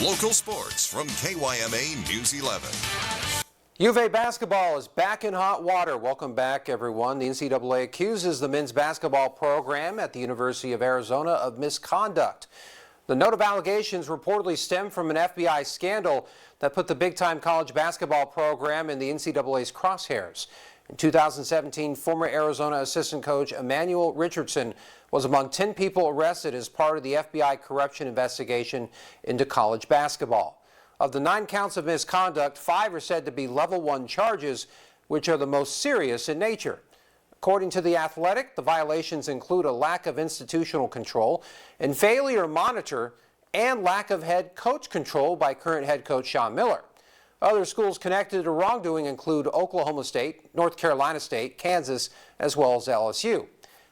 Local sports from KYMA News 11. U of A basketball is back in hot water. Welcome back, everyone. The NCAA accuses the men's basketball program at the University of Arizona of misconduct. The note of allegations reportedly stem from an FBI scandal that put the big-time college basketball program in the NCAA's crosshairs. In 2017, former Arizona assistant coach Emmanuel Richardson was among 10 people arrested as part of the FBI corruption investigation into college basketball. Of the 9 counts of misconduct, 5 are said to be level 1 charges, which are the most serious in nature. According to The Athletic, the violations include a lack of institutional control and failure to monitor and lack of head coach control by current head coach Sean Miller. Other schools connected to wrongdoing include Oklahoma State, North Carolina State, Kansas, as well as LSU.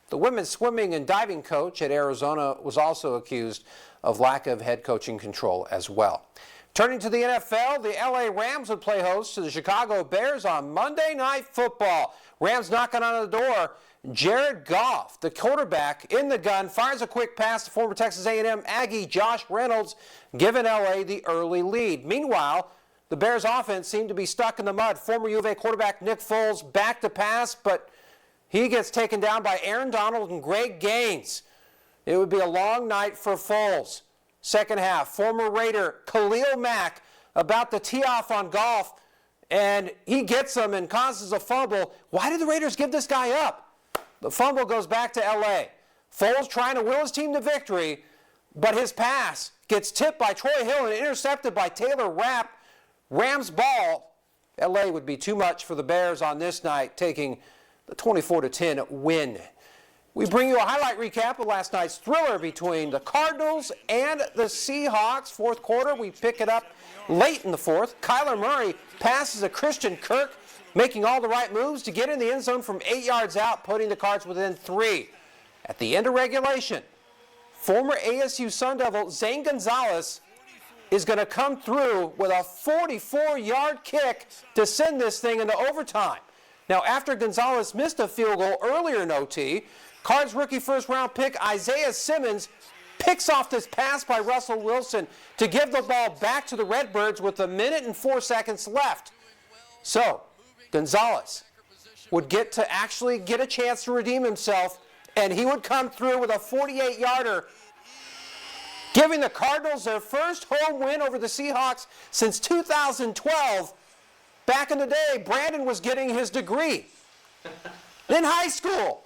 The women's swimming and diving coach at Arizona was also accused of lack of head coaching control as well. Turning to the NFL, the LA Rams would play host to the Chicago Bears on Monday Night Football. Rams knocking on the door. Jared Goff, the quarterback in the gun, fires a quick pass to former Texas A&M Aggie Josh Reynolds, giving LA the early lead. Meanwhile, the Bears offense seemed to be stuck in the mud. Former U of A quarterback Nick Foles back to pass, but he gets taken down by Aaron Donald and Greg Gaines. It would be a long night for Foles. Second half, former Raider Khalil Mack about to tee off on Goff, and he gets him and causes a fumble. Why did the Raiders give this guy up? The fumble goes back to L.A. Foles trying to will his team to victory, but his pass gets tipped by Troy Hill and intercepted by Taylor Rapp. Rams ball. L.A. would be too much for the Bears on this night, taking the 24-10 win. We bring you a highlight recap of last night's thriller between the Cardinals and the Seahawks. Fourth quarter, we pick it up late in the fourth. Kyler Murray passes to Christian Kirk, making all the right moves to get in the end zone from 8 yards out, putting the Cards within 3. At the end of regulation, former ASU Sun Devil Zane Gonzalez is going to come through with a 44-yard kick to send this thing into overtime. Now, after Gonzalez missed a field goal earlier in OT, Cards rookie first-round pick Isaiah Simmons picks off this pass by Russell Wilson to give the ball back to the Redbirds with 1 minute and 4 seconds left. So, Gonzalez would get to actually get a chance to redeem himself, and he would come through with a 48-yarder, giving the Cardinals their first home win over the Seahawks since 2012. Back in the day, Brandon was getting his degree in high school.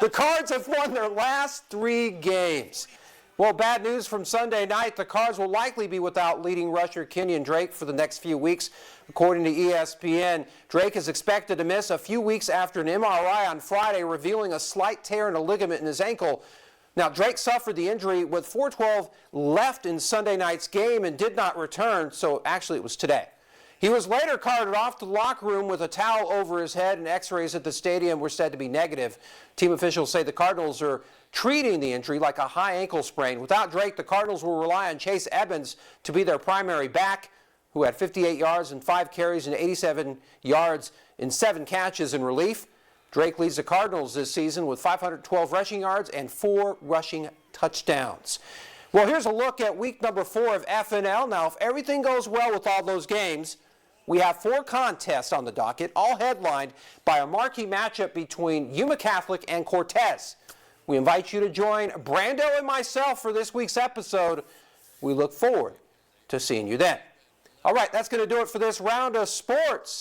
The Cards have won their last 3 games. Well, bad news from Sunday night. The Cards will likely be without leading rusher Kenyon Drake for the next few weeks. According to ESPN, Drake is expected to miss a few weeks after an MRI on Friday revealing a slight tear in a ligament in his ankle. Now, Drake suffered the injury with 4:12 left in Sunday night's game and did not return, so actually it was today. He was later carted off to the locker room with a towel over his head, and x-rays at the stadium were said to be negative. Team officials say the Cardinals are treating the injury like a high ankle sprain. Without Drake, the Cardinals will rely on Chase Edmonds to be their primary back, who had 58 yards and 5 carries and 87 yards in 7 catches in relief. Drake leads the Cardinals this season with 512 rushing yards and 4 rushing touchdowns. Well, here's a look at week number 4 of FNL. Now, if everything goes well with all those games, we have 4 contests on the docket, all headlined by a marquee matchup between Yuma Catholic and Cortez. We invite you to join Brando and myself for this week's episode. We look forward to seeing you then. All right, that's going to do it for this round of sports.